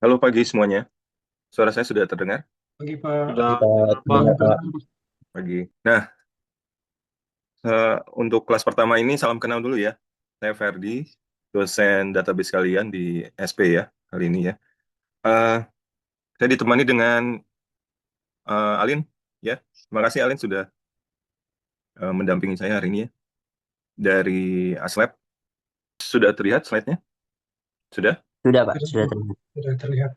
Halo pagi semuanya. Suara saya sudah terdengar? Pagi Pak. Sudah Dengar, terdengar, Pak. terdengar, Pak. Pagi. Nah, untuk kelas pertama ini salam kenal dulu ya. Saya Ferdi, dosen database kalian di SP ya, kali ini ya. Eh, saya ditemani dengan Alin, ya. Terima kasih Alin sudah mendampingi saya hari ini ya. Dari Aslab. Sudah terlihat slide-nya? Sudah? Sudah, Pak. Sudah, Sudah terdengar. sudah terlihat.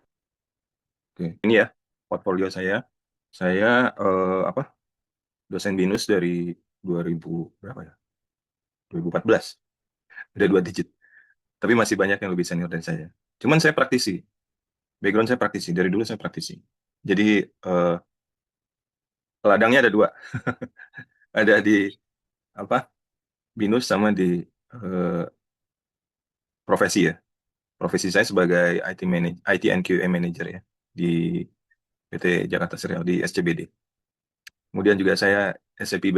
Oke. Ini ya, portfolio saya. Saya apa? Dosen BINUS dari 2000 berapa ya? 2014. Udah 2 digit. Tapi masih banyak yang lebih senior dari saya. Cuman saya praktisi, background saya praktisi, dari dulu saya praktisi. Jadi eh, ladangnya ada dua, ada di apa BINUS sama di eh, profesi ya. Profesi saya sebagai IT and QA manager ya di PT Jakarta Serial di SCBD. Kemudian juga saya SAP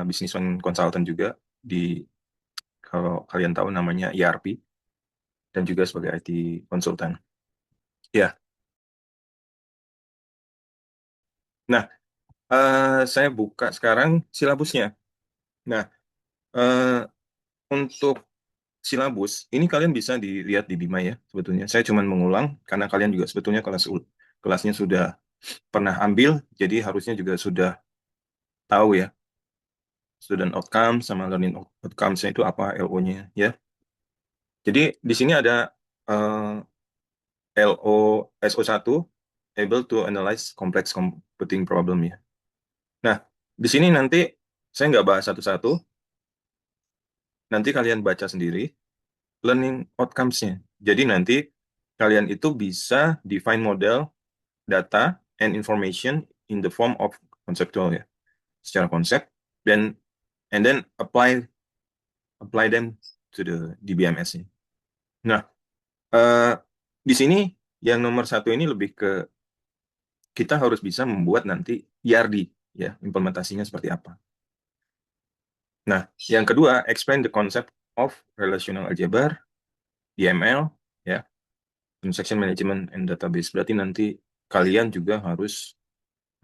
Business One Consultant juga di kalau kalian tahu namanya ERP dan juga sebagai IT konsultan. Ya, nah saya buka sekarang silabusnya. Nah, eh, untuk silabus, ini kalian bisa dilihat di Bima ya, sebetulnya. Saya cuma mengulang, karena kalian juga sebetulnya kelasnya sudah pernah ambil, jadi harusnya juga sudah tahu ya, student outcome sama learning outcomes itu apa LO-nya ya. Jadi di sini ada LO SO1, able to analyze complex computing problem ya. Nah, di sini nanti saya nggak bahas satu-satu, nanti kalian baca sendiri learning outcomes-nya. Jadi nanti kalian itu bisa define model, data, and information in the form of conceptual ya, secara konsep, dan and then apply them to the DBMS-nya. Nah, eh, di sini yang nomor satu ini lebih ke kita harus bisa membuat nanti ERD ya, implementasinya seperti apa. Nah, yang kedua, explain the concept of relational algebra, DML, ya, transaction management and database. Berarti nanti kalian juga harus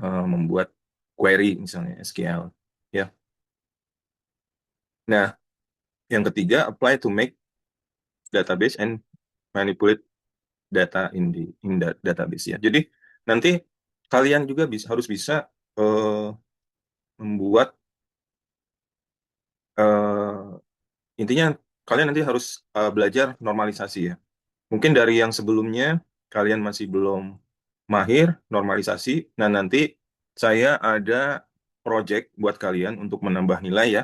membuat query misalnya SQL ya. Nah, yang ketiga apply to make database and manipulate data in the database ya. Jadi nanti kalian juga harus bisa eh, membuat intinya kalian nanti harus belajar normalisasi ya. Mungkin dari yang sebelumnya kalian masih belum mahir normalisasi. Nah, nanti saya ada project buat kalian untuk menambah nilai ya.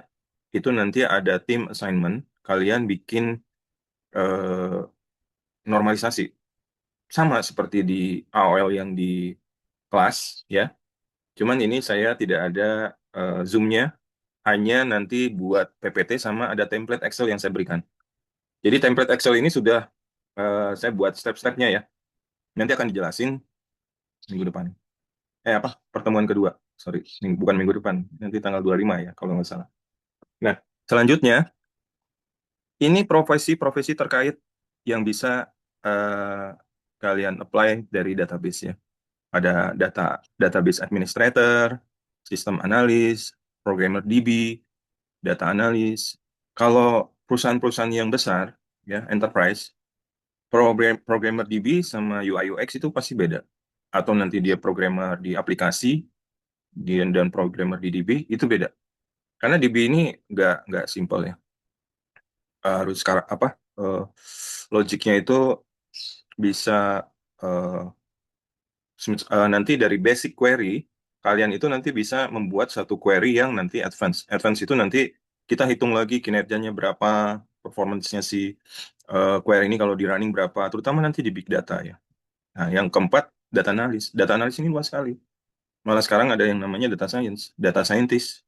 Itu nanti ada tim assignment, kalian bikin eh, normalisasi. Sama seperti di AOL yang di kelas ya. Cuman ini saya tidak ada Zoom-nya, hanya nanti buat PPT sama ada template Excel yang saya berikan. Jadi template Excel ini sudah saya buat step-stepnya ya. Nanti akan dijelasin minggu depan. Apa? Pertemuan kedua. Sorry, bukan minggu depan. Nanti tanggal 25 ya, kalau nggak salah. Nah, selanjutnya, ini profesi-profesi terkait yang bisa eh, kalian apply dari database ya. Ada database administrator, sistem analis, programmer DB, data analis. Kalau perusahaan-perusahaan yang besar, ya, enterprise, programmer DB sama UI UX itu pasti beda. Atau nanti dia programmer di aplikasi, dan programmer di DB itu beda. Karena DB ini nggak simple ya. Harus apa? eh, Logiknya itu bisa eh, nanti dari basic query kalian itu nanti bisa membuat satu query yang nanti advance. Advance itu nanti kita hitung lagi kinerjanya berapa, performance-nya si query ini kalau di running berapa, terutama nanti di big data ya. Nah, yang keempat, data analis. Data analis ini luas sekali. Malah sekarang ada yang namanya data science, data scientist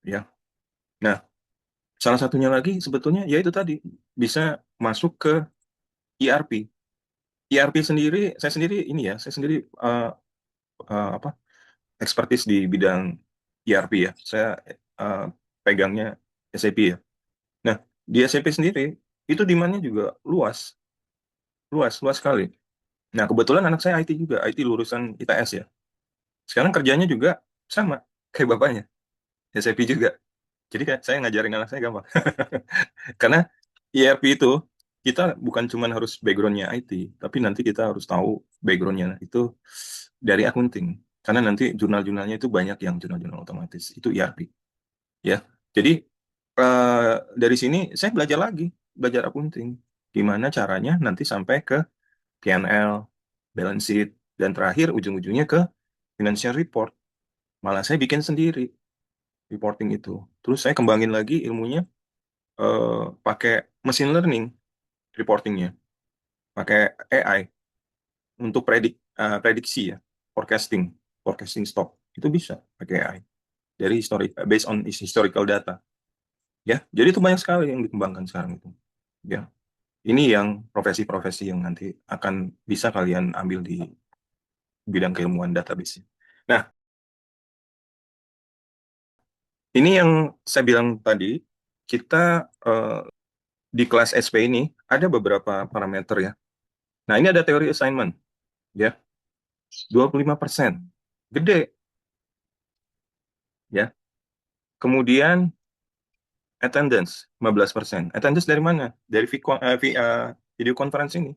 ya. Nah, salah satunya lagi sebetulnya yaitu tadi bisa masuk ke ERP. ERP sendiri, saya sendiri ini ya, saya sendiri apa expertise di bidang ERP ya. Saya uh, pegangnya SAP ya. Nah, di SAP sendiri itu demand-nya juga luas, luas, luas sekali. Nah, kebetulan anak saya IT juga, IT lulusan ITS ya. Sekarang kerjanya juga sama kayak bapaknya, SAP juga. Jadi kayak saya ngajarin anak saya gampang. Karena ERP itu kita bukan cuma harus backgroundnya IT, tapi nanti kita harus tahu backgroundnya itu dari accounting. Karena nanti jurnal-jurnalnya itu banyak yang jurnal-jurnal otomatis. Itu ERP. Ya. Jadi dari sini saya belajar lagi, belajar accounting. Gimana caranya nanti sampai ke P&L, balance sheet, dan terakhir ujung-ujungnya ke financial report. Malah saya bikin sendiri reporting itu. Terus saya kembangin lagi ilmunya pakai machine learning reportingnya, pakai AI untuk prediksi ya, forecasting, forecasting stock itu bisa pakai AI dari based on historical data ya. Jadi itu banyak sekali yang dikembangkan sekarang itu. Ya, ini yang profesi-profesi yang nanti akan bisa kalian ambil di bidang keilmuan database. Nah, ini yang saya bilang tadi, kita eh, di kelas SP ini ada beberapa parameter ya. Nah, ini ada teori assignment ya, 25%. Gede ya. Kemudian attendance 15%. Attendance dari mana? Dari video conference ini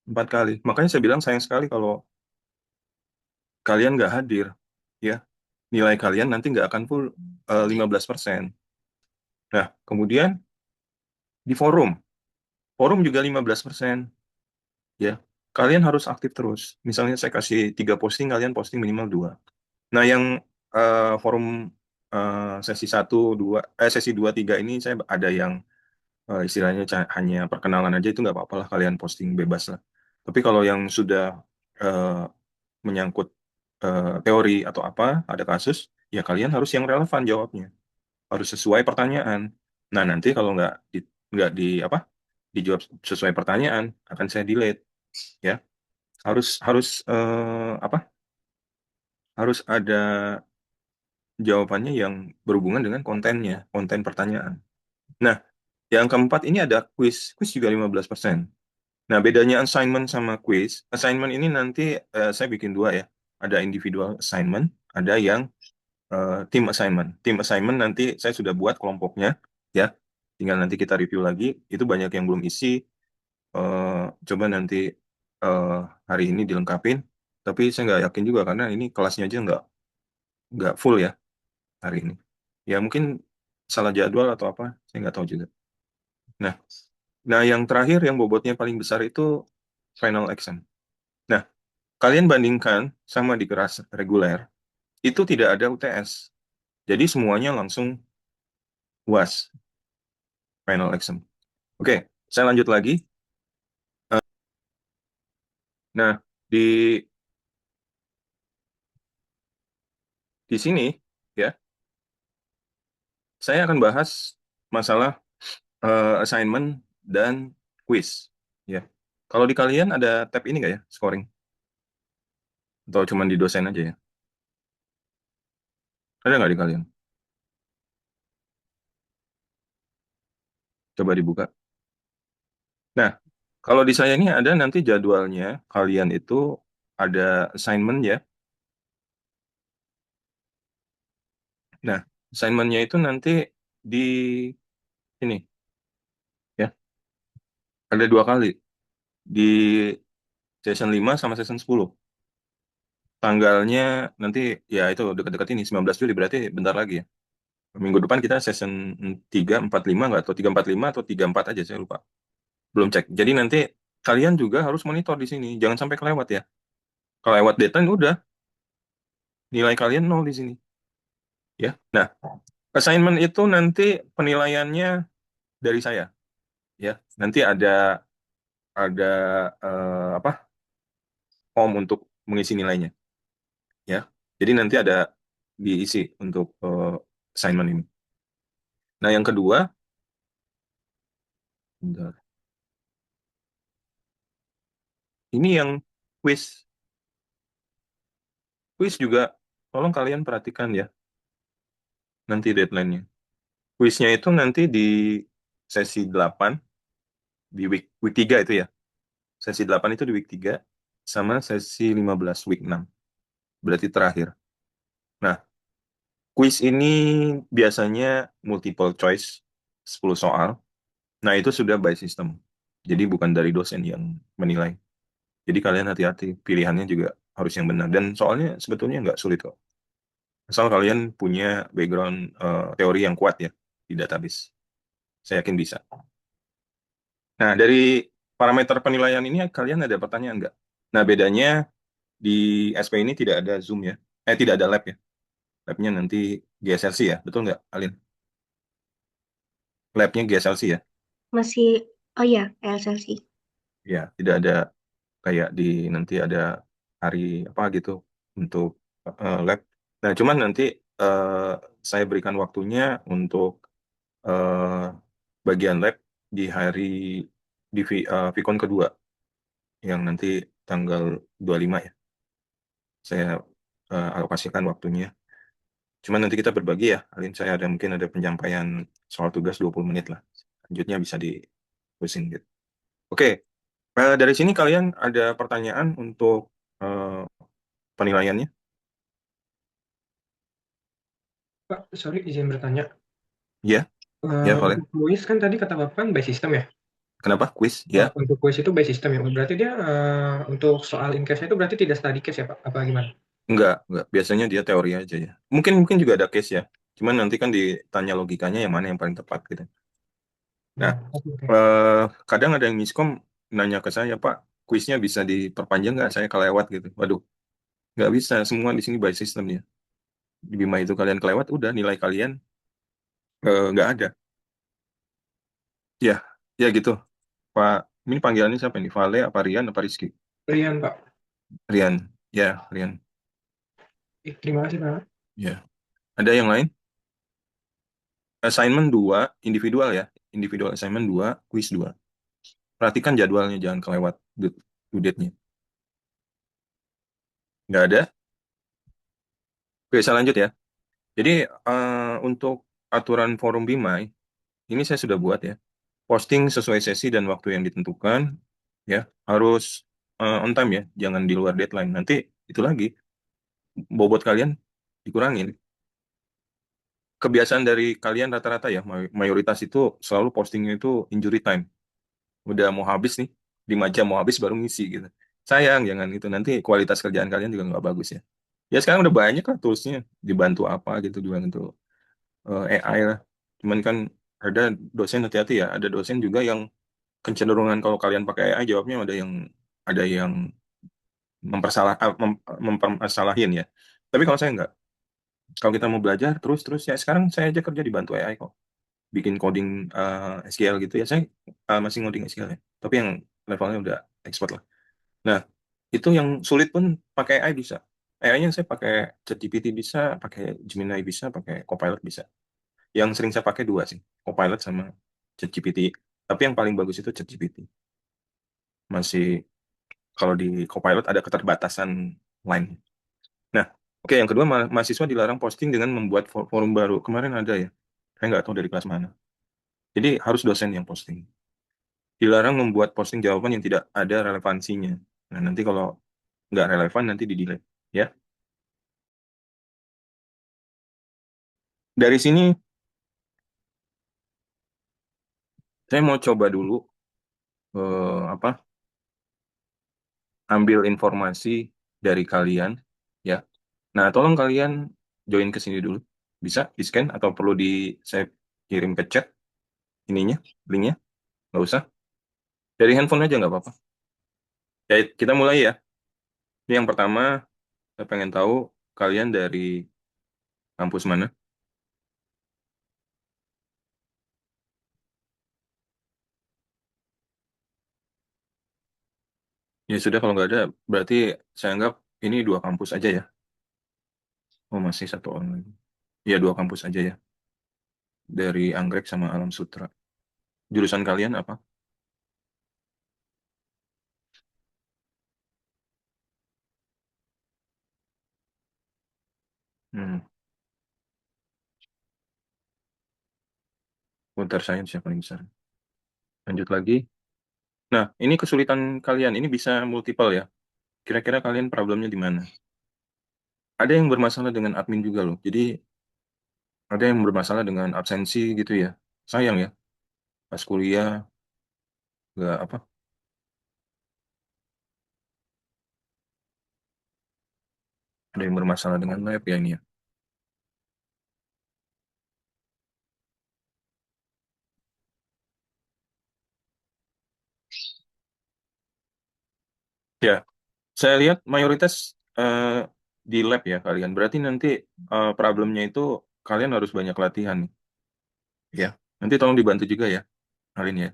4 kali. Makanya saya bilang sayang sekali kalau kalian nggak hadir ya. Nilai kalian nanti nggak akan full 15%. Nah, kemudian di forum, forum juga 15%. Ya, kalian harus aktif terus. Misalnya saya kasih 3 posting, kalian posting minimal 2. Nah, yang forum sesi 1, 2, sesi 2, 3 ini saya ada yang istilahnya hanya perkenalan aja, itu nggak apa-apa lah, kalian posting bebas lah. Tapi kalau yang sudah eh, menyangkut teori atau apa, ada kasus, ya kalian harus yang relevan jawabnya. Harus sesuai pertanyaan. Nah, nanti kalau nggak di apa dijawab sesuai pertanyaan, akan saya delete ya. Harus harus apa? Harus ada jawabannya yang berhubungan dengan kontennya, konten pertanyaan. Nah, yang keempat ini ada quiz. Quiz juga 15%. Nah, bedanya assignment sama quiz. Assignment ini nanti saya bikin dua ya. Ada individual assignment, ada yang team assignment. Team assignment nanti saya sudah buat kelompoknya ya. Tinggal nanti kita review lagi. Itu banyak yang belum isi. Coba nanti eh, hari ini dilengkapin. Tapi saya nggak yakin juga karena ini kelasnya aja nggak full ya hari ini. Ya mungkin salah jadwal atau apa, saya nggak tahu juga. Nah, nah yang terakhir yang bobotnya paling besar itu final exam. Nah, kalian bandingkan sama di kelas reguler, itu tidak ada UTS. Jadi semuanya langsung UAS, final exam. Oke, saya lanjut lagi. Nah, di di sini ya, saya akan bahas masalah assignment dan quiz. Ya, kalau di kalian ada tab ini nggak ya, scoring? Atau cuma di dosen aja ya? Ada nggak di kalian? Coba dibuka. Nah, kalau di saya ini ada nanti jadwalnya, kalian itu ada assignment ya. Nah, assignment-nya itu nanti di ini ya, ada 2 kali. Di session 5 sama session 10. Tanggalnya nanti ya itu dekat-dekat ini 19 Juli, berarti bentar lagi ya. Minggu depan kita session 3, 4, 5 nggak, atau 3, 4, 5 atau 3, 4 aja, saya lupa. Belum cek. Jadi nanti kalian juga harus monitor di sini. Jangan sampai kelewat ya. Kelewat deadline udah, nilai kalian nol di sini. Ya. Nah, assignment itu nanti penilaiannya dari saya. Ya. Nanti ada apa? Form untuk mengisi nilainya. Ya. Jadi nanti ada diisi untuk assignment ini. Nah, yang kedua, bentar. Ini yang quiz. Quiz juga tolong kalian perhatikan ya, nanti deadline-nya. Quiznya itu nanti di sesi 8 di week 3 itu ya. Sesi 8 itu di week 3. sama sesi 15 week 6. Berarti terakhir. Nah, quiz ini biasanya multiple choice 10 soal. Nah, itu sudah by system. Jadi bukan dari dosen yang menilai. Jadi kalian hati-hati, pilihannya juga harus yang benar. Dan soalnya sebetulnya nggak sulit kok. Asal kalian punya background teori yang kuat ya di database. Saya yakin bisa. Nah, dari parameter penilaian ini kalian ada pertanyaan nggak? Nah, bedanya di SP ini tidak ada Zoom ya. Tidak ada lab ya. Labnya nanti GSLC ya, betul nggak, Alin? Labnya GSLC ya. Masih, oh ya, LSLC. Ya, tidak ada kayak di nanti ada hari apa gitu untuk lab. Nah, cuman nanti eh, saya berikan waktunya untuk eh, bagian lab di hari Vicon kedua yang nanti tanggal 25 ya. Saya alokasikan waktunya. Cuman nanti kita berbagi ya, Alin. Saya ada mungkin ada penyampaian soal tugas 20 menit lah. Lanjutnya bisa diterusin gitu. Oke, dari sini kalian ada pertanyaan untuk eh, penilaiannya? Pak, sorry izin bertanya. Ya, ya boleh. Untuk kuis kan tadi kata Bapak kan by system ya? Kenapa? Quiz? Ya, Untuk kuis itu by system ya? Berarti dia untuk soal in case itu berarti tidak study case ya Pak? Apa gimana? enggak. Biasanya dia teori aja ya. Mungkin mungkin juga ada case ya. Cuman nanti kan ditanya logikanya yang mana yang paling tepat gitu. Nah, Oke, oke. kadang ada yang miskom nanya ke saya, Pak, kuisnya bisa diperpanjang nggak? Saya kelewat gitu. Waduh, nggak bisa. Semua di sini by system ya. Di Bima itu kalian kelewat, udah nilai kalian nggak ada. Ya, ya gitu. Pak, ini panggilannya siapa nih? Vale, apa Rian, apa Rizky? Rian Pak. Rian, ya Rian. Terima kasih Pak. Ya. Ada yang lain? Assignment 2 individual ya. Individual assignment 2 quiz 2. Perhatikan jadwalnya, jangan kelewat due date-nya. Nggak ada? Oke, saya lanjut ya. Jadi, untuk aturan forum Bimai, ini saya sudah buat ya. Posting sesuai sesi dan waktu yang ditentukan, ya. Harus on time ya, jangan di luar deadline. Nanti itu lagi, bobot kalian dikurangin. Kebiasaan dari kalian rata-rata ya, mayoritas itu selalu postingnya itu injury time. Udah mau habis nih, 5 jam mau habis baru ngisi gitu. Sayang, jangan itu. Nanti kualitas kerjaan kalian juga nggak bagus ya. Ya sekarang udah banyak lah toolsnya, dibantu apa gitu juga untuk AI lah. Cuman kan ada dosen hati-hati ya, ada dosen juga yang kecenderungan kalau kalian pakai AI jawabnya ada yang mempermasalahin ya. Tapi kalau saya nggak, kalau kita mau belajar terus ya sekarang saya aja kerja dibantu AI kok. Bikin coding SQL gitu ya, saya masih ngoding SQL ya. Tapi yang levelnya udah expert lah. Nah, itu yang sulit pun pakai AI bisa. AI-nya saya pakai ChatGPT bisa, pakai Gemini bisa, pakai Copilot bisa. Yang sering saya pakai dua sih, Copilot sama ChatGPT. Tapi yang paling bagus itu ChatGPT. Masih kalau di Copilot ada keterbatasan line. Nah, oke, yang kedua mahasiswa dilarang posting dengan membuat forum baru. Kemarin ada ya, saya nggak tahu dari kelas mana. Jadi harus dosen yang posting. Dilarang membuat posting jawaban yang tidak ada relevansinya. Nah, nanti kalau nggak relevan nanti di delete. Ya, dari sini saya mau coba dulu apa ambil informasi dari kalian ya. Nah, tolong kalian join ke sini dulu. Bisa di-scan atau perlu saya kirim ke chat ininya, linknya? Nggak usah. Dari handphone aja nggak apa-apa. Ya, kita mulai ya. Ini yang pertama, saya pengen tahu kalian dari kampus mana. Ya sudah, kalau nggak ada, berarti saya anggap ini dua kampus aja ya. Oh, masih satu orang lagi. Ya, dua kampus aja ya. Dari Anggrek sama Alam Sutra. Jurusan kalian apa? Hmm, Computer Science yang paling besar. Lanjut lagi. Nah, ini kesulitan kalian. Ini bisa multiple ya. Kira-kira kalian problemnya di mana? Ada yang bermasalah dengan admin juga loh. Jadi ada yang bermasalah dengan absensi gitu ya. Sayang ya, pas kuliah nggak apa. Ada yang bermasalah dengan lab ya ini ya. Ya, saya lihat mayoritas di lab ya kalian. Berarti nanti problemnya itu kalian harus banyak latihan ya. Nanti tolong dibantu juga ya, Alin ya.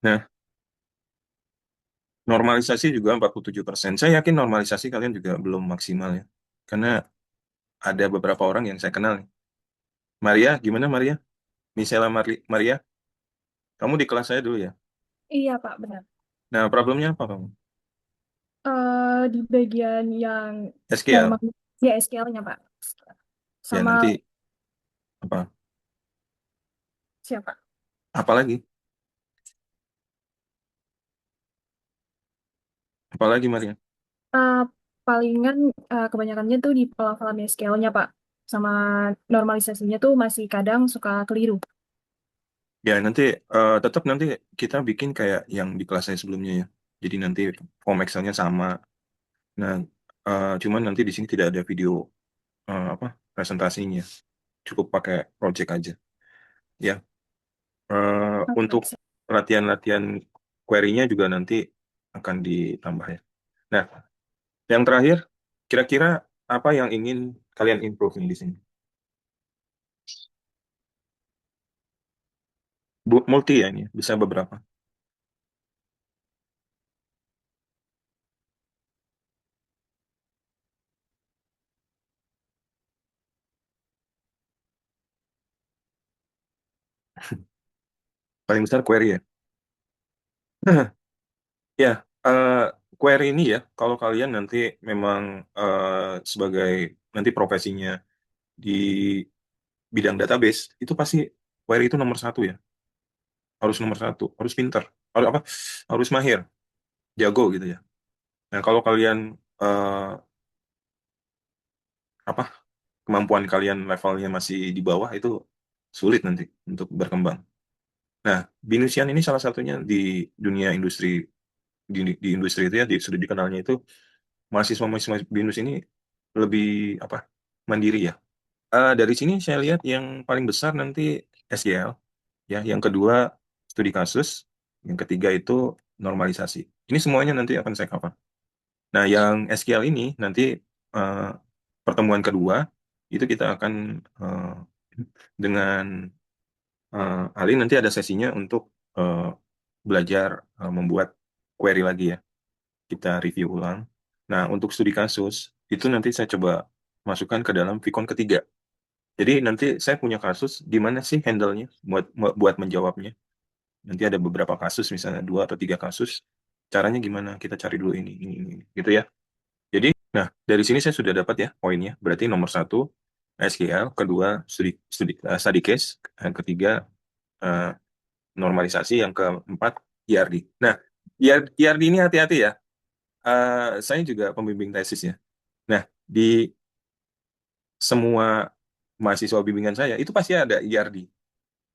Nah, normalisasi juga 47%. Saya yakin normalisasi kalian juga belum maksimal ya. Karena ada beberapa orang yang saya kenal nih. Maria, gimana Maria? Michela Maria, kamu di kelas saya dulu ya. Iya, Pak, benar. Nah, problemnya apa kamu? Di bagian yang SQL. normal, ya SQL-nya, Pak. Ya, Sama nanti apa? siapa? Apa lagi? Apa lagi Maria? Eh, Palingan kebanyakannya tuh di pelafalan SQL-nya, Pak. Sama normalisasinya tuh masih kadang suka keliru. Ya, nanti tetap nanti kita bikin kayak yang di kelas saya sebelumnya ya. Jadi nanti form Excel-nya sama. Nah, cuman nanti di sini tidak ada video apa presentasinya. Cukup pakai project aja. Ya, Oke, untuk latihan-latihan query-nya juga nanti akan ditambah ya. Nah, yang terakhir, kira-kira apa yang ingin kalian improve di sini? Multi ya ini, bisa beberapa. Paling besar query ya. Ya, eh, query ini ya, kalau kalian nanti memang sebagai nanti profesinya di bidang database, itu pasti query itu nomor satu ya, harus nomor satu, harus pinter, harus apa, harus mahir, jago gitu ya. Nah, kalau kalian eh, apa kemampuan kalian levelnya masih di bawah itu sulit nanti untuk berkembang. Nah, Binusian ini salah satunya di dunia industri di industri itu ya sudah dikenalnya itu mahasiswa-mahasiswa BINUS ini lebih apa mandiri ya. Dari sini saya lihat yang paling besar nanti SGL ya, yang kedua studi kasus, yang ketiga itu normalisasi. Ini semuanya nanti akan saya cover. Nah, yang SQL ini nanti eh, pertemuan kedua itu kita akan eh, dengan Ali nanti ada sesinya untuk eh, belajar membuat query lagi ya. Kita review ulang. Nah, untuk studi kasus itu nanti saya coba masukkan ke dalam Vicon ketiga. Jadi nanti saya punya kasus di mana sih handle-nya buat menjawabnya. Nanti ada beberapa kasus misalnya dua atau tiga kasus. Caranya gimana? Kita cari dulu ini, gitu ya. Jadi, nah dari sini saya sudah dapat ya poinnya. Berarti nomor satu SQL, kedua study case, yang ketiga eh, normalisasi, yang keempat ERD. Nah, ERD ini hati-hati ya. Saya juga pembimbing tesis ya. Nah, di semua mahasiswa bimbingan saya itu pasti ada ERD.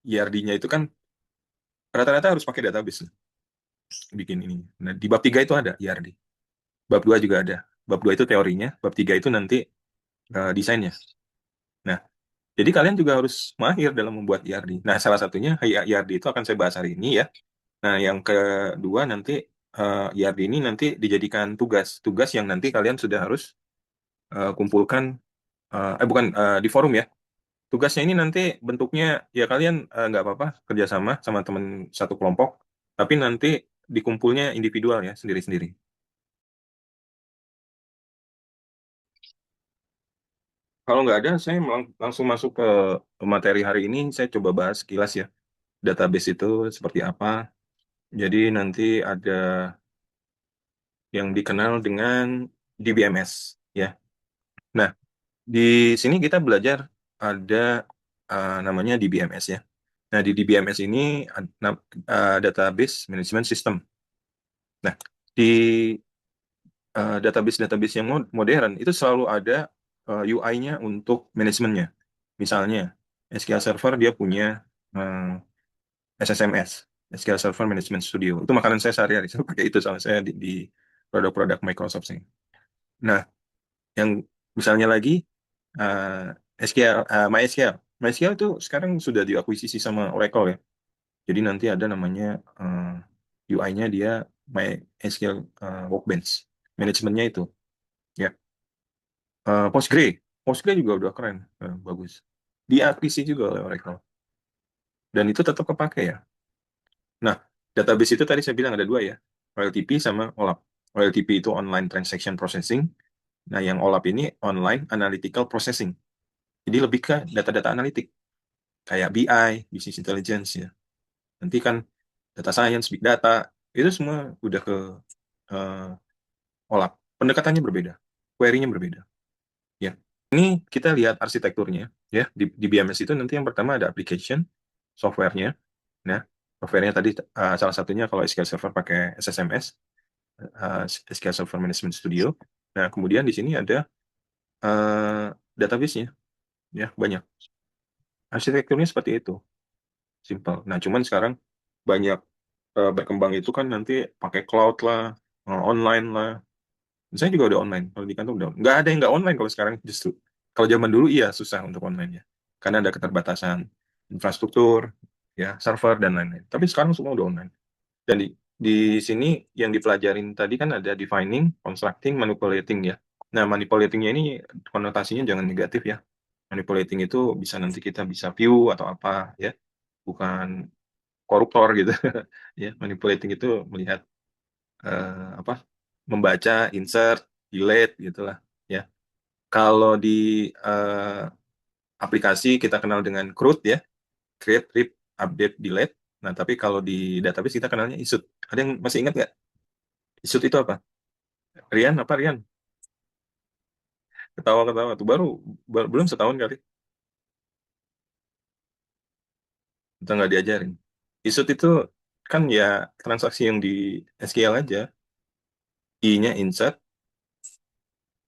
ERD-nya itu kan rata-rata harus pakai database bikin ini. Nah, di bab 3 itu ada ERD. Bab 2 juga ada. Bab 2 itu teorinya, bab 3 itu nanti desainnya. Nah, jadi kalian juga harus mahir dalam membuat ERD. Nah, salah satunya ERD itu akan saya bahas hari ini ya. Nah, yang kedua nanti ERD ini nanti dijadikan tugas. Tugas yang nanti kalian sudah harus kumpulkan, bukan di forum ya. Tugasnya ini nanti bentuknya ya kalian nggak apa-apa kerjasama sama teman satu kelompok, tapi nanti dikumpulnya individual ya, sendiri-sendiri. Kalau nggak ada, saya langsung masuk ke materi hari ini. Saya coba bahas kilas ya, database itu seperti apa. Jadi nanti ada yang dikenal dengan DBMS ya. Nah, di sini kita belajar ada namanya DBMS ya. Nah, di DBMS ini database management system. Nah, di database yang modern itu selalu ada UI-nya untuk manajemennya. Misalnya SQL Server dia punya SSMS, SQL Server Management Studio. Itu makanan saya sehari-hari. Saya pakai itu sama saya di produk-produk Microsoft sih. Nah, yang misalnya lagi SQL, MySQL. MySQL itu sekarang sudah diakuisisi sama Oracle ya. Jadi nanti ada namanya UI-nya dia MySQL Workbench. Manajemennya itu. Ya. Postgre juga udah keren, bagus. Diakuisisi juga oleh Oracle. Dan itu tetap kepake ya. Nah, database itu tadi saya bilang ada dua ya, OLTP sama OLAP. OLTP itu Online Transaction Processing. Nah, yang OLAP ini Online Analytical Processing. Jadi lebih ke data-data analitik, kayak BI, Business Intelligence ya. Nanti kan data science, big data, itu semua udah ke OLAP. Pendekatannya berbeda, query-nya berbeda. Ya, ini kita lihat arsitekturnya ya. Di BMS itu nanti yang pertama ada application, software-nya. Nah, software-nya tadi salah satunya kalau SQL Server pakai SSMS, SQL Server Management Studio. Nah, kemudian di sini ada database-nya, ya banyak. Arsitekturnya seperti itu, simple. Nah, cuman sekarang banyak berkembang itu kan nanti pakai cloud lah, online lah. Saya juga udah online, kalau di kantor udah. Nggak ada yang nggak online kalau sekarang justru. Kalau zaman dulu iya susah untuk online ya, karena ada keterbatasan infrastruktur, ya server dan lain-lain. Tapi sekarang semua udah online. Dan di sini yang dipelajarin tadi kan ada defining, constructing, manipulating ya. Nah, manipulatingnya ini konotasinya jangan negatif ya. Manipulating itu bisa nanti kita bisa view atau apa ya, bukan koruptor gitu. Ya, manipulating itu melihat apa? Membaca, insert, delete gitulah ya. Kalau di eh, aplikasi kita kenal dengan CRUD ya, create, read, update, delete. Nah, tapi kalau di database kita kenalnya isut. Ada yang masih ingat nggak? Isut itu apa? Rian, apa Rian? Ketawa-ketawa tuh belum setahun kali. Kita nggak diajarin. Isut itu kan ya transaksi yang di SQL aja. I-nya insert,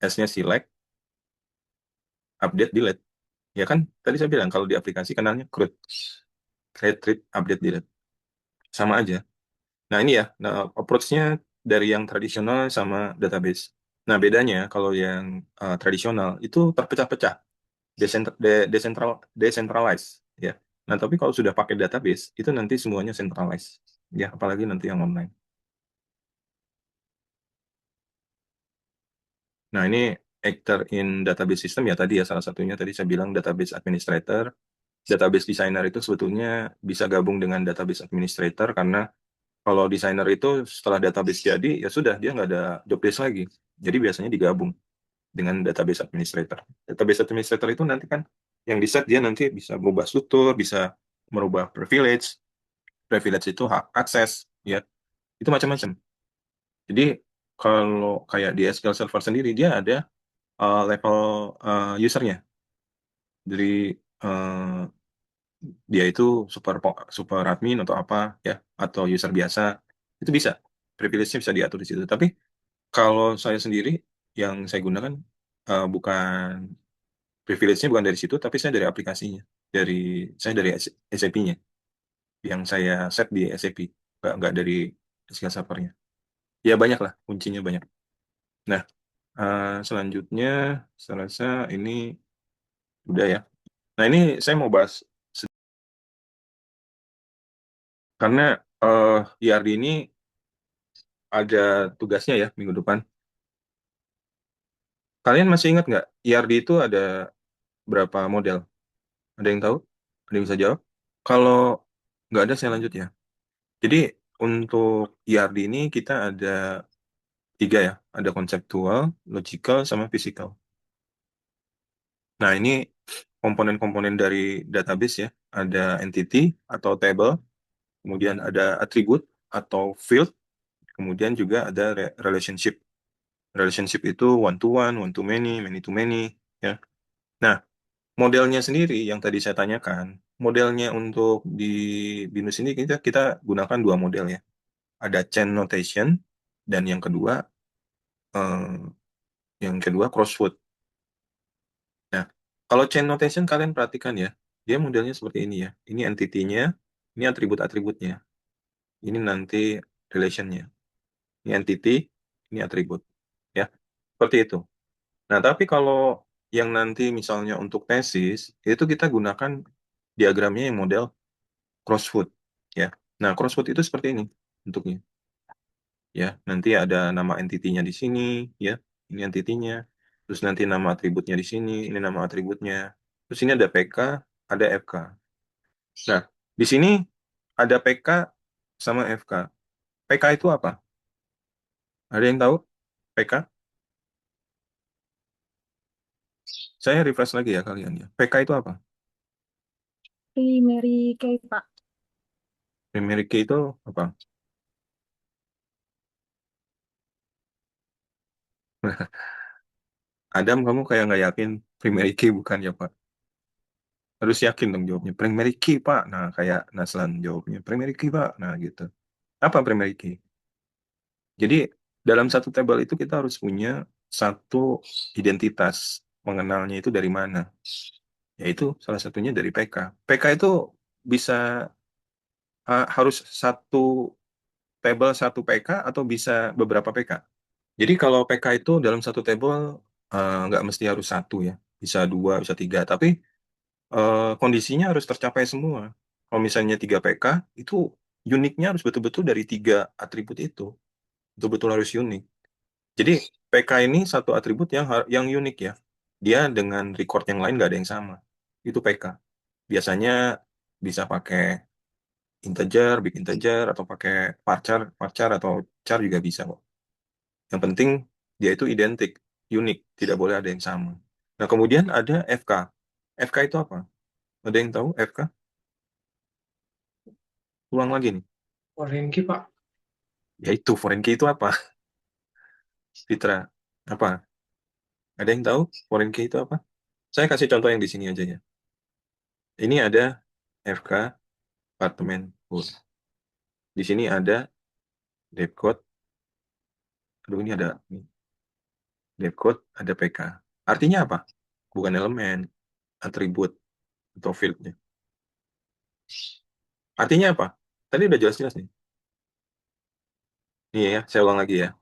S-nya select, update, delete. Ya kan, tadi saya bilang kalau di aplikasi kenalnya CRUD. Create, read, update, delete. Sama aja. Nah ini ya, nah, approach-nya dari yang tradisional sama database. Nah bedanya kalau yang tradisional itu terpecah-pecah, decentralized ya. Nah tapi kalau sudah pakai database itu nanti semuanya centralized ya, apalagi nanti yang online. Nah ini actor in database system ya tadi ya, salah satunya tadi saya bilang database administrator, database designer itu sebetulnya bisa gabung dengan database administrator karena kalau desainer itu setelah database jadi ya sudah dia nggak ada job desk lagi. Jadi biasanya digabung dengan database administrator. Database administrator itu nanti kan yang di set dia nanti bisa berubah struktur, bisa merubah privilege. Privilege itu hak akses, ya itu macam-macam. Jadi kalau kayak di SQL Server sendiri dia ada level usernya. Jadi uh, dia itu super admin atau apa ya, atau user biasa itu bisa, privilege-nya bisa diatur di situ. Tapi kalau saya sendiri yang saya gunakan bukan privilege-nya bukan dari situ, tapi saya dari aplikasinya, saya dari SAP-nya yang saya set di SAP, nggak dari SQL Server-nya. Ya banyak lah, kuncinya banyak. Nah, selanjutnya saya rasa ini udah ya. Nah ini saya mau bahas karena IRD ini ada tugasnya ya minggu depan. Kalian masih ingat nggak IRD itu ada berapa model? Ada yang tahu? Ada yang bisa jawab? Kalau nggak ada saya lanjut ya. Jadi untuk IRD ini kita ada tiga ya. Ada konseptual, logical, sama physical. Nah ini komponen-komponen dari database ya. Ada entity atau table, kemudian ada attribute atau field, kemudian juga ada relationship. Relationship itu one to many to many, ya. Nah, modelnya sendiri yang tadi saya tanyakan, modelnya untuk di BINUS ini kita gunakan dua model ya. Ada chain notation dan yang kedua eh, yang kedua crossword. Nah, kalau chain notation kalian perhatikan ya, dia modelnya seperti ini ya. Ini entity-nya, ini atribut-atributnya. Ini nanti relation-nya. Ini entity, ini atribut. Ya, seperti itu. Nah, tapi kalau yang nanti misalnya untuk tesis, itu kita gunakan diagramnya yang model crossword. Ya. Nah, crossword itu seperti ini bentuknya. Ya, nanti ada nama entity-nya di sini, ya. Ini entity-nya. Terus nanti nama atributnya di sini, ini nama atributnya. Terus ini ada PK, ada FK. Nah, di sini ada PK sama FK. PK itu apa? Ada yang tahu? PK? Saya refresh lagi ya kalian ya. PK itu apa? Primary key, Pak. Primary key itu apa? Adam, kamu kayak nggak yakin primary key bukan ya, Pak? Harus yakin dong jawabnya. Primary key, Pak. Nah, kayak Naslan jawabnya. Primary key, Pak. Nah, gitu. Apa primary key? Jadi, dalam satu tabel itu kita harus punya satu identitas. Mengenalnya itu dari mana? Yaitu salah satunya dari PK. PK itu bisa harus satu tabel satu PK atau bisa beberapa PK. Jadi kalau PK itu dalam satu tabel nggak mesti harus satu ya. Bisa dua, bisa tiga. Tapi kondisinya harus tercapai semua. Kalau misalnya 3 PK, itu uniknya harus betul-betul dari 3 atribut itu. Betul-betul harus unik. Jadi PK ini satu atribut yang unik ya. Dia dengan record yang lain nggak ada yang sama. Itu PK. Biasanya bisa pakai integer, big integer, atau pakai varchar, varchar atau char juga bisa kok. Yang penting dia itu identik, unik, tidak boleh ada yang sama. Nah, kemudian ada FK. FK itu apa? Ada yang tahu FK? Ulang lagi nih. Foreign key, Pak. Yaitu foreign key itu apa? Fitra, apa? Ada yang tahu foreign key itu apa? Saya kasih contoh yang di sini aja ya. Ini ada FK apartemen code. Di sini ada dep code. Aduh, ini ada dep code, ada PK. Artinya apa? Bukan elemen, atribut atau fieldnya. Artinya apa? Tadi udah jelas-jelas nih. Nih ya, saya ulang lagi ya.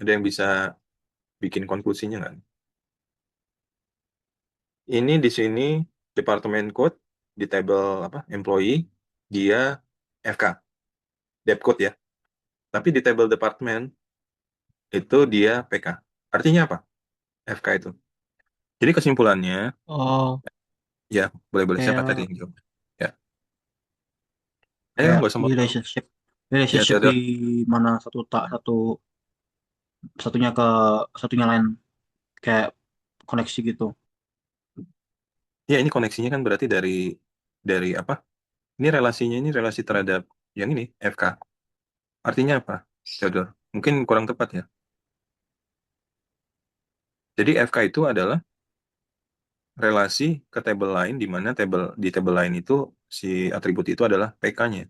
Ada yang bisa bikin konklusinya nggak? Ini di sini departemen code di table apa? Employee dia FK, dep code ya. Tapi di table departemen itu dia PK. Artinya apa? FK itu. Jadi kesimpulannya, Oh, ya boleh-boleh siapa tadi kayak yang jawab? Ya, ayo kayak nggak usah mau. relationship Ya, relationship di Theodore. mana satu tak satu satunya ke satunya lain kayak koneksi gitu. Ya, ini koneksinya kan berarti dari apa? Ini relasinya ini relasi terhadap yang ini FK. Artinya apa, Theodore? Mungkin kurang tepat ya. Jadi FK itu adalah relasi ke table lain di mana di table lain itu si atribut itu adalah PK-nya.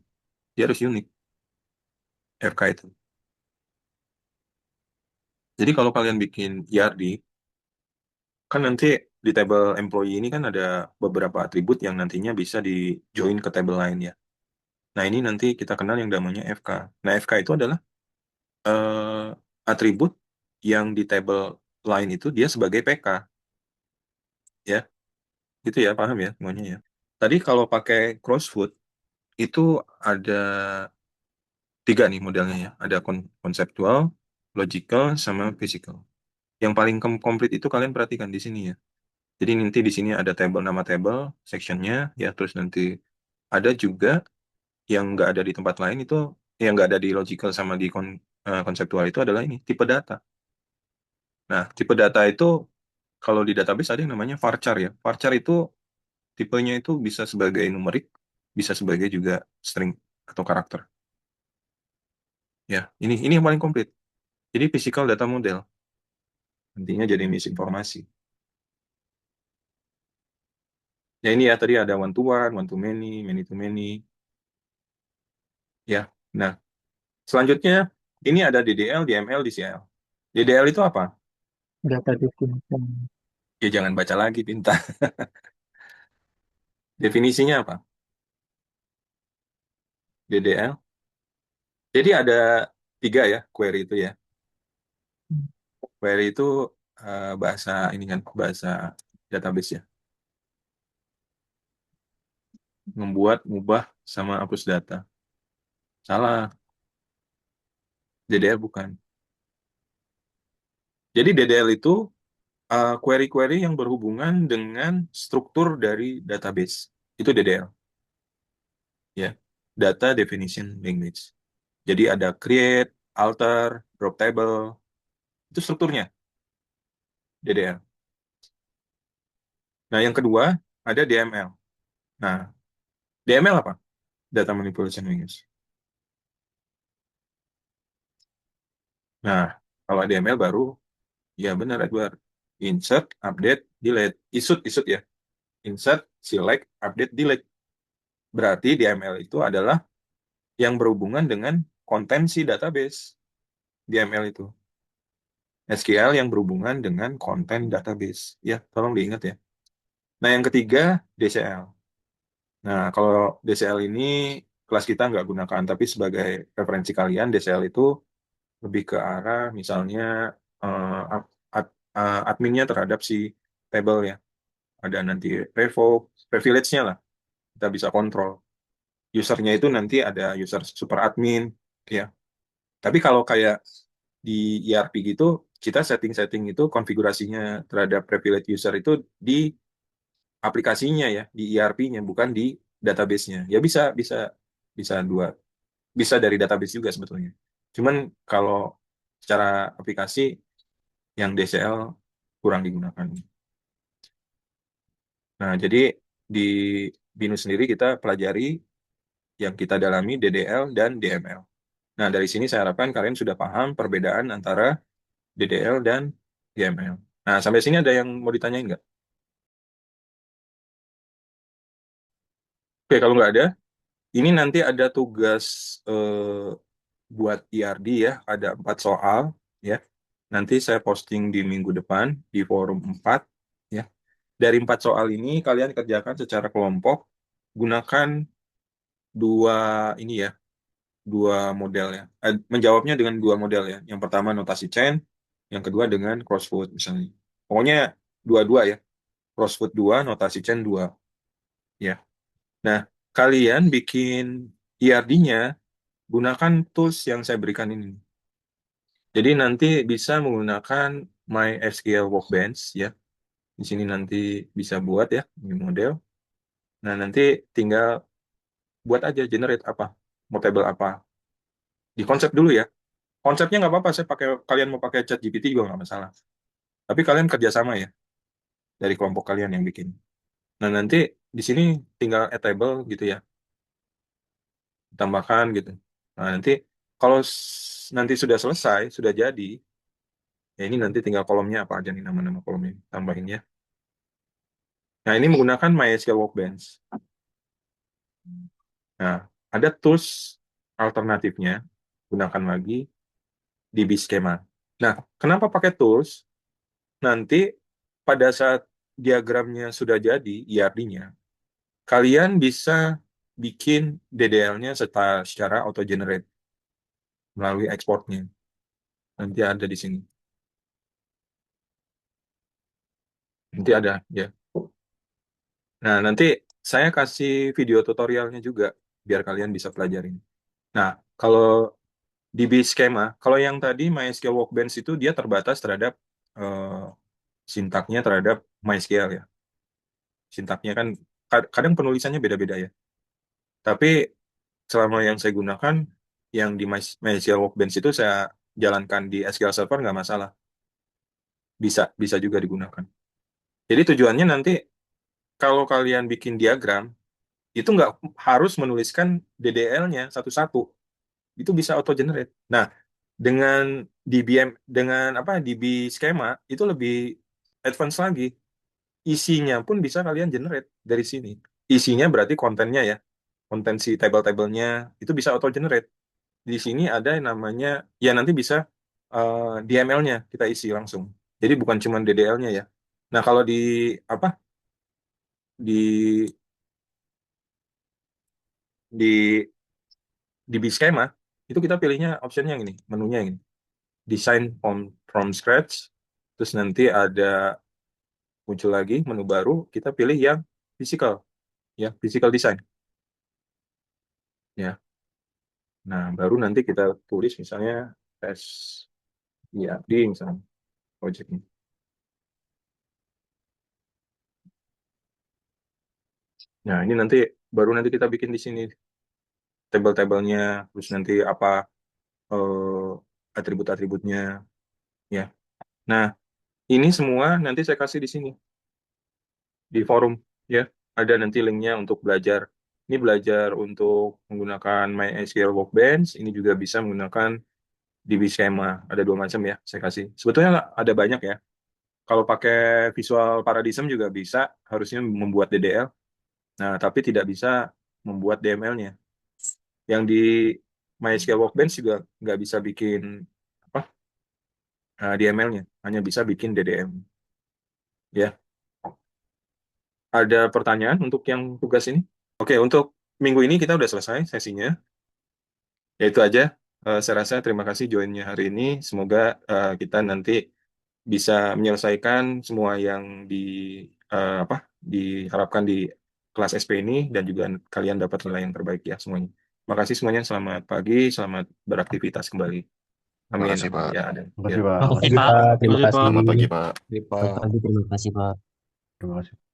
Dia harus unik FK itu. Jadi kalau kalian bikin ERD, kan nanti di table employee ini kan ada beberapa atribut yang nantinya bisa di join ke table lain ya. Nah, ini nanti kita kenal yang namanya FK. Nah, FK itu adalah eh, atribut yang di table lain itu dia sebagai PK ya. Gitu ya, paham ya semuanya ya. Tadi kalau pakai crossfoot itu ada 3 nih modelnya ya. Ada konseptual, logical, sama physical. Yang paling komplit itu kalian perhatikan di sini ya. Jadi nanti di sini ada table, nama table, sectionnya ya. Terus nanti ada juga yang nggak ada di tempat lain itu, yang nggak ada di logical sama di konseptual itu adalah ini tipe data. Nah, tipe data itu kalau di database ada yang namanya varchar ya. Varchar itu tipenya itu bisa sebagai numerik, bisa sebagai juga string atau karakter. Ya, ini yang paling komplit. Jadi physical data model nantinya jadi misinformasi. Ya ini ya tadi ada one to many to many. Ya, nah selanjutnya ini ada DDL, DML, DCL. DDL itu apa? Data definition. Ya jangan baca lagi, pintar. Definisinya apa? DDL. Jadi ada 3 ya query itu ya. Query itu bahasa ini kan, bahasa database ya. Membuat, ngubah, sama hapus data. Salah, DDL bukan. Jadi DDL itu query-query yang berhubungan dengan struktur dari database. Itu DDL, ya. Data Definition Language. Jadi ada create, alter, drop table, itu strukturnya DDL. Nah, yang kedua ada DML. Nah, DML apa? Data Manipulation Language. Nah, kalau DML baru, ya benar Edward. Insert, update, delete. Isut ya. Insert, select, update, delete. Berarti DML itu adalah yang berhubungan dengan konten si database. DML itu. SQL yang berhubungan dengan konten database. Ya, tolong diingat ya. Nah, yang ketiga, DCL. Nah, kalau DCL ini kelas kita nggak gunakan, tapi sebagai referensi kalian, DCL itu lebih ke arah misalnya eh, adminnya terhadap si table ya. Ada nanti revoke, privilege-nya lah. Kita bisa kontrol. Usernya itu nanti ada user super admin, ya. Tapi kalau kayak di ERP gitu, kita setting-setting itu konfigurasinya terhadap privilege user itu di aplikasinya ya, di ERP-nya, bukan di database-nya. Ya bisa, bisa dua, bisa dari database juga sebetulnya. Cuman kalau secara aplikasi yang DCL kurang digunakan. Nah, jadi di BINUS sendiri kita pelajari yang kita dalami DDL dan DML. Nah, dari sini saya harapkan kalian sudah paham perbedaan antara DDL dan DML. Nah, sampai sini ada yang mau ditanyain nggak? Oke, kalau nggak ada, ini nanti ada tugas buat ERD ya, ada 4 soal ya. Nanti saya posting di minggu depan di forum 4 ya. Dari 4 soal ini kalian kerjakan secara kelompok, gunakan dua ini ya, dua model ya. Menjawabnya dengan dua model ya. Yang pertama notasi chain, yang kedua dengan crossfoot misalnya. Pokoknya dua-dua ya. Crossfoot 2, notasi chain 2 ya. Nah, kalian bikin ERD-nya gunakan tools yang saya berikan ini. Jadi nanti bisa menggunakan MySQL Workbench ya. Di sini nanti bisa buat ya, ini model. Nah, nanti tinggal buat aja generate apa, mau table apa. Di konsep dulu ya. Konsepnya nggak apa-apa, saya pakai, kalian mau pakai ChatGPT juga nggak masalah. Tapi kalian kerjasama ya dari kelompok kalian yang bikin. Nah, nanti di sini tinggal add table gitu ya, tambahkan gitu. Nah, nanti kalau nanti sudah selesai, sudah jadi, ya ini nanti tinggal kolomnya apa aja nih, nama-nama kolomnya tambahin ya. Nah, ini menggunakan MySQL Workbench. Nah, ada tools alternatifnya, gunakan lagi DB Schema. Nah, kenapa pakai tools? Nanti pada saat diagramnya sudah jadi, ERD-nya, kalian bisa bikin DDL-nya secara auto-generate melalui exportnya. Nanti ada di sini. Nanti ada, ya. Nah, nanti saya kasih video tutorialnya juga, biar kalian bisa pelajarin. Nah, kalau DB Schema, kalau yang tadi MySQL Workbench itu dia terbatas terhadap sintaknya terhadap MySQL ya. Sintaknya kan kadang penulisannya beda-beda ya. Tapi selama yang saya gunakan, yang di MySQL Workbench itu saya jalankan di SQL Server nggak masalah. Bisa juga digunakan. Jadi tujuannya nanti kalau kalian bikin diagram, itu nggak harus menuliskan DDL-nya satu-satu. Itu bisa auto-generate. Nah, dengan DBM, dengan apa DB skema, itu lebih advance lagi. Isinya pun bisa kalian generate dari sini. Isinya berarti kontennya ya. Konten si table-tablenya itu bisa auto-generate. Di sini ada yang namanya, ya nanti bisa DML-nya kita isi langsung. Jadi bukan cuma DDL-nya ya. Nah, kalau di apa di di di Biskema itu kita pilihnya optionnya yang ini, menunya yang ini. Design from scratch. Terus nanti ada muncul lagi menu baru, kita pilih yang physical, ya, physical design. Ya. Nah, baru nanti kita tulis misalnya tes IAD misalnya project-nya. Nah, ini baru nanti kita bikin di sini tabel-tabelnya, terus nanti apa atribut-atributnya, ya. Nah, ini semua nanti saya kasih di sini di forum, ya. Ada nanti linknya untuk belajar. Ini belajar untuk menggunakan MySQL Workbench. Ini juga bisa menggunakan DB Schema. Ada 2 macam ya, saya kasih. Sebetulnya ada banyak ya. Kalau pakai Visual Paradigm juga bisa, harusnya membuat DDL. Nah, tapi tidak bisa membuat DML-nya. Yang di MySQL Workbench juga nggak bisa bikin apa DML-nya, hanya bisa bikin DDM. Ya, ada pertanyaan untuk yang tugas ini? Oke, untuk minggu ini kita udah selesai sesinya. Ya itu aja. Saya rasa terima kasih joinnya hari ini. Semoga kita nanti bisa menyelesaikan semua yang diharapkan di kelas SP ini dan juga kalian dapat nilai yang terbaik ya semuanya. Terima kasih semuanya. Selamat pagi, selamat beraktivitas kembali. Terima Amin. kasih, Pak. Ya, ada. Terima kasih, Ya. Pak. Makasih, Terima Pak. kasih, Pak. Terima Makasih, kasih. Pak. Selamat pagi, Pak. Terima Terima kasih, Pak. kasih.